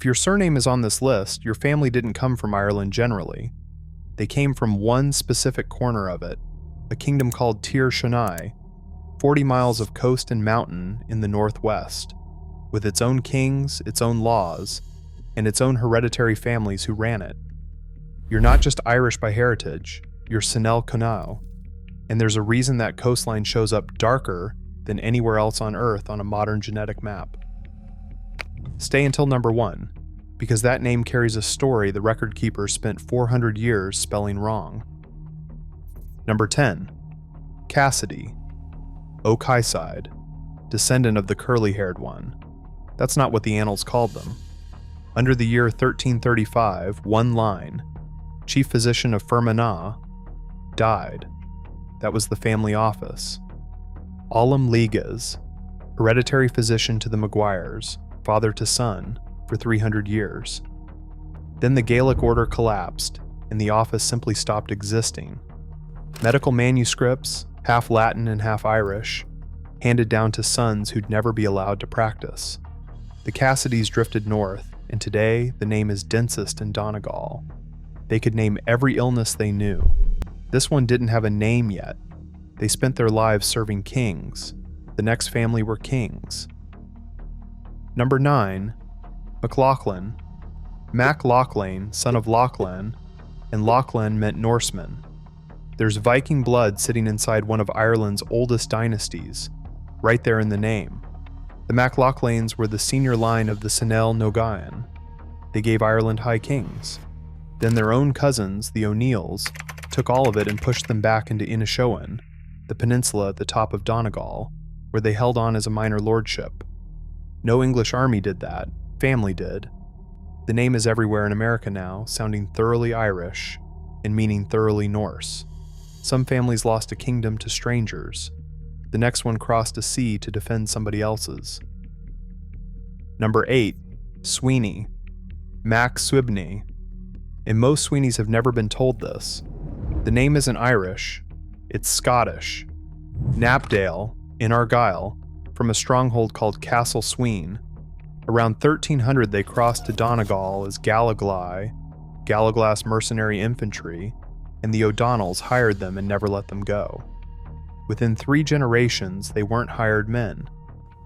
If your surname is on this list, your family didn't come from Ireland generally. They came from one specific corner of it, a kingdom called Tir Chonaill, 40 miles of coast and mountain in the northwest, with its own kings, its own laws, and its own hereditary families who ran it. You're not just Irish by heritage, you're Tir Chonaill, and there's a reason that coastline shows up darker than anywhere else on Earth on a modern genetic map. Stay until number 1, because that name carries a story the record keeper spent 400 years spelling wrong. Number 10. Cassidy, O'Kayside, descendant of the curly-haired one. That's not what the annals called them. Under the year 1335, one line, chief physician of Fermanagh, died. That was the family office. Ollam Ligas, hereditary physician to the Maguires, father to son, for 300 years. Then the Gaelic order collapsed, and the office simply stopped existing. Medical manuscripts, half Latin and half Irish, handed down to sons who'd never be allowed to practice. The Cassidys drifted north, and today the name is densest in Donegal. They could name every illness they knew. This one didn't have a name yet. They spent their lives serving kings. The next family were kings. Number 9. MacLachlan. Mac Lachlan, son of Lachlan, and Lachlan meant Norseman. There's Viking blood sitting inside one of Ireland's oldest dynasties, right there in the name. The MacLachlans were the senior line of the Sonnell Nogain. They gave Ireland high kings. Then their own cousins, the O'Neills, took all of it and pushed them back into Inishowen, the peninsula at the top of Donegal, where they held on as a minor lordship. No English army did that, family did. The name is everywhere in America now, sounding thoroughly Irish and meaning thoroughly Norse. Some families lost a kingdom to strangers. The next one crossed a sea to defend somebody else's. Number 8. Sweeney. Mac Swibney. And most Sweeneys have never been told this. The name isn't Irish, it's Scottish. Knapdale, in Argyll, from a stronghold called Castle Sween. Around 1300 they crossed to Donegal as Gallagher, Gallagher's mercenary infantry, and the O'Donnells hired them and never let them go. Within 3 generations, they weren't hired men.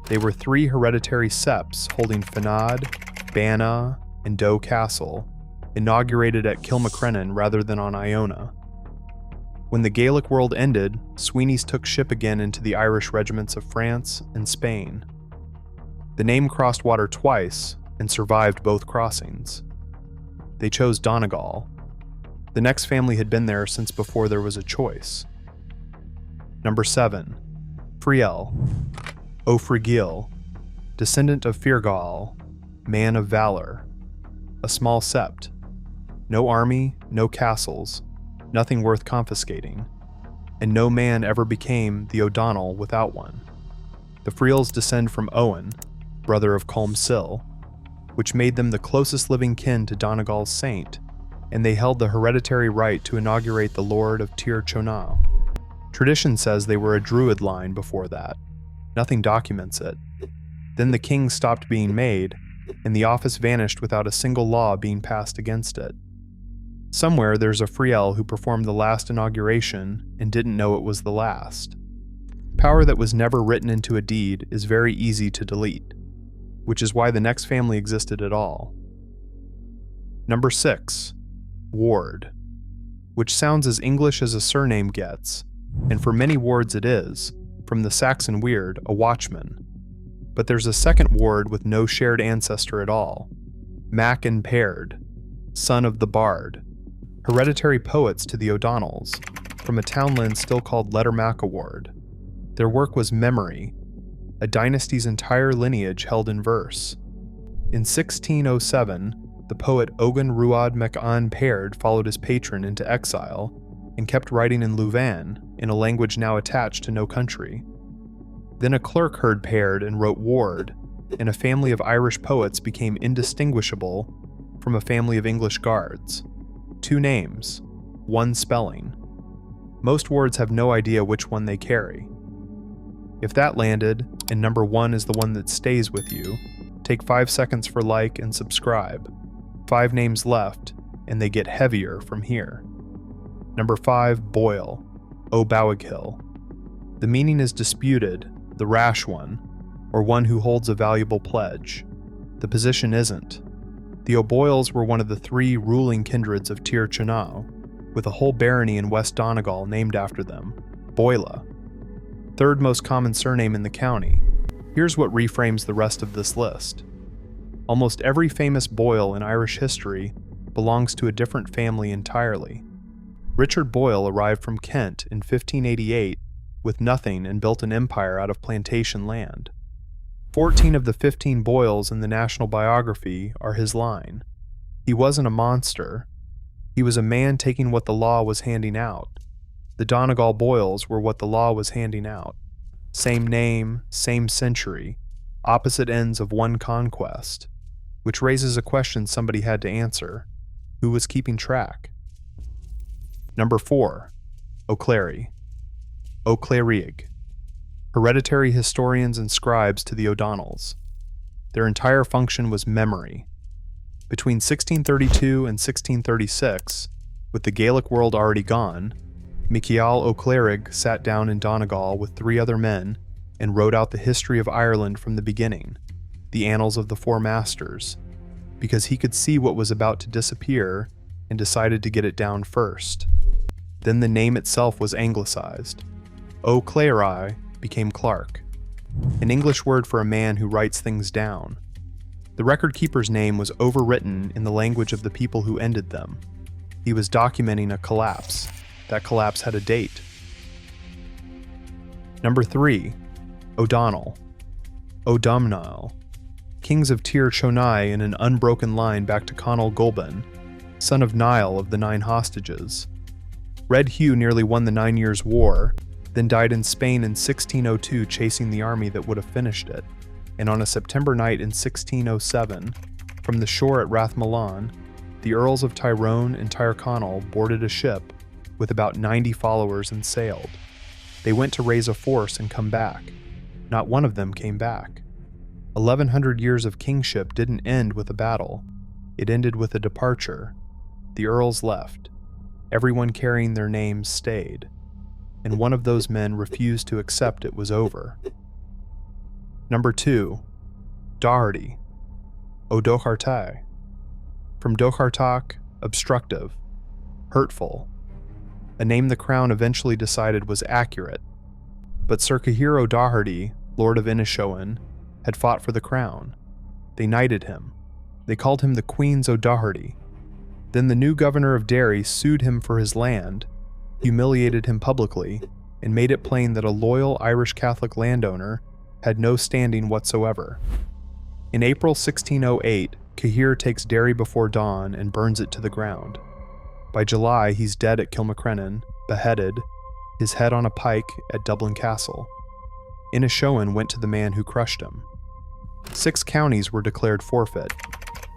They were 3 hereditary septs holding Finad, Banna, and Doe Castle, inaugurated at Kilmacrennan rather than on Iona. When the Gaelic world ended, Sweeneys took ship again into the Irish regiments of France and Spain. The name crossed water twice and survived both crossings. They chose Donegal. The next family had been there since before there was a choice. Number 7. Friel. O'Frigil, descendant of Firgal, man of valor. A small sept. No army, no castles, nothing worth confiscating, and no man ever became the O'Donnell without one. The Friels descend from Owen, brother of Colmcille, which made them the closest living kin to Donegal's saint, and they held the hereditary right to inaugurate the Lord of Tir Chonaill. Tradition says they were a Druid line before that. Nothing documents it. Then the king stopped being made, and the office vanished without a single law being passed against it. Somewhere there's a Friel who performed the last inauguration and didn't know it was the last. Power that was never written into a deed is very easy to delete, which is why the next family existed at all. Number 6. Ward, which sounds as English as a surname gets, and for many wards it is, from the Saxon weird, a watchman. But there's a second ward with no shared ancestor at all, Mac and Paird, son of the Bard, hereditary poets to the O'Donnells, from a townland still called Lettermac Ward. Their work was memory, a dynasty's entire lineage held in verse. In 1607, the poet Ogan Ruad MacAn Paird followed his patron into exile and kept writing in Louvain, in a language now attached to no country. Then a clerk heard Paird and wrote Ward, and a family of Irish poets became indistinguishable from a family of English guards. 2 names, 1 spelling. Most wards have no idea which one they carry. If that landed, and number 1 is the one that stays with you, Take 5 seconds for like and subscribe. 5 names left, and they get heavier from here. Number 5, Boyle, O Bowighill. The meaning is disputed, the rash one, or one who holds a valuable pledge. The position isn't. The O'Boyles were one of the 3 ruling kindreds of Tir Chonaill, with a whole barony in West Donegal named after them, Boyle. Third most common surname in the county. Here's what reframes the rest of this list. Almost every famous Boyle in Irish history belongs to a different family entirely. Richard Boyle arrived from Kent in 1588 with nothing and built an empire out of plantation land. 14 of the 15 Boyles in the national biography are his line. He wasn't a monster. He was a man taking what the law was handing out. The Donegal Boyles were what the law was handing out. Same name, same century, opposite ends of one conquest, which raises a question somebody had to answer. Who was keeping track? Number 4, O'Clery. O'Clerig. Hereditary historians and scribes to the O'Donnells. Their entire function was memory. Between 1632 and 1636, with the Gaelic world already gone, Michael O'Clerig sat down in Donegal with 3 other men and wrote out the history of Ireland from the beginning, the annals of the 4 masters, because he could see what was about to disappear and decided to get it down first. Then the name itself was anglicized. O'Clery became Clark, an English word for a man who writes things down. The record keeper's name was overwritten in the language of the people who ended them. He was documenting a collapse. That collapse had a date. Number 3, O'Donnell. O'Domnall. Kings of Tir Chonaill in an unbroken line back to Conall Gulban, son of Niall of the 9 hostages. Red Hugh nearly won the 9 Years' War, then died in Spain in 1602 chasing the army that would have finished it, and on a September night in 1607, from the shore at Rathmullan, the Earls of Tyrone and Tyrconnell boarded a ship with about 90 followers and sailed. They went to raise a force and come back. Not one of them came back. 1100 years of kingship didn't end with a battle. It ended with a departure. The earls left. Everyone carrying their names stayed. And one of those men refused to accept it was over. Number 2, Doherty. O'Doherty. From Dohartak, obstructive, hurtful. A name the crown eventually decided was accurate. But Sir Cahir O'Doherty, Lord of Inishowen, had fought for the crown. They knighted him. They called him the Queen's O'Doherty. Then the new governor of Derry sued him for his land, humiliated him publicly, and made it plain that a loyal Irish Catholic landowner had no standing whatsoever. In April 1608, Cahir takes Derry before dawn and burns it to the ground. By July, he's dead at Kilmacrennan, beheaded, his head on a pike at Dublin Castle. Inishowen went to the man who crushed him. 6 counties were declared forfeit,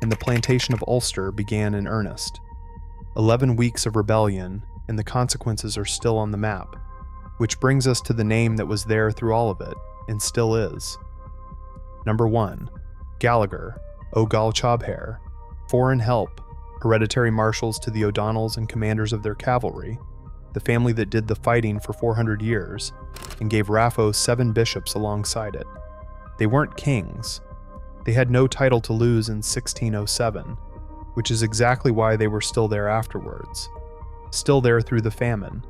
and the plantation of Ulster began in earnest. 11 weeks of rebellion, and the consequences are still on the map, which brings us to the name that was there through all of it, and still is. Number 1, Gallagher, O'Gal Chobhair, foreign help, hereditary marshals to the O'Donnells and commanders of their cavalry, the family that did the fighting for 400 years, and gave Raphoe 7 bishops alongside it. They weren't kings. They had no title to lose in 1607, which is exactly why they were still there afterwards. Still there through the famine.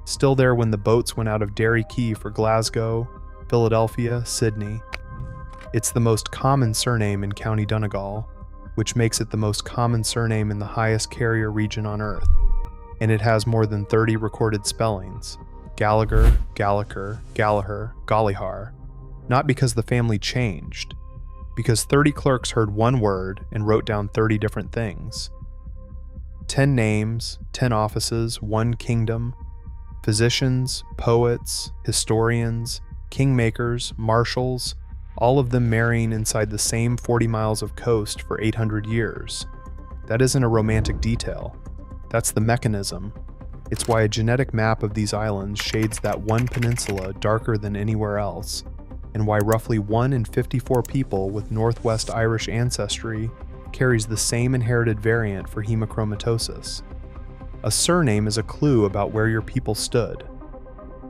Still there when the boats went out of Derry Quay for Glasgow, Philadelphia, Sydney. It's the most common surname in County Donegal, which makes it the most common surname in the highest carrier region on Earth. And it has more than 30 recorded spellings. Gallagher, Gallagher, Gallagher, Gollihar. Not because the family changed, because 30 clerks heard one word and wrote down 30 different things. 10 names, 10 offices, 1 kingdom, physicians, poets, historians, kingmakers, marshals, all of them marrying inside the same 40 miles of coast for 800 years. That isn't a romantic detail. That's the mechanism. It's why a genetic map of these islands shades that one peninsula darker than anywhere else. and why roughly 1 in 54 people with North-Irish ancestry carries the same inherited variant for hemochromatosis. A surname is a clue about where your people stood.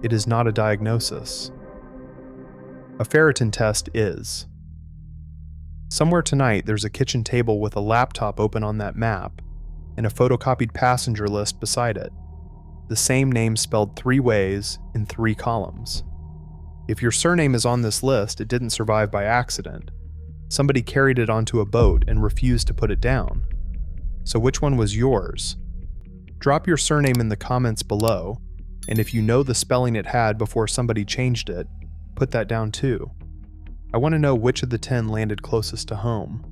It is not a diagnosis. A ferritin test is. Somewhere tonight there's a kitchen table with a laptop open on that map, and a photocopied passenger list beside it. The same name spelled 3 ways in 3 columns. If your surname is on this list, it didn't survive by accident. Somebody carried it onto a boat and refused to put it down. So which one was yours? Drop your surname in the comments below, and if you know the spelling it had before somebody changed it, put that down too. I want to know which of the 10 landed closest to home.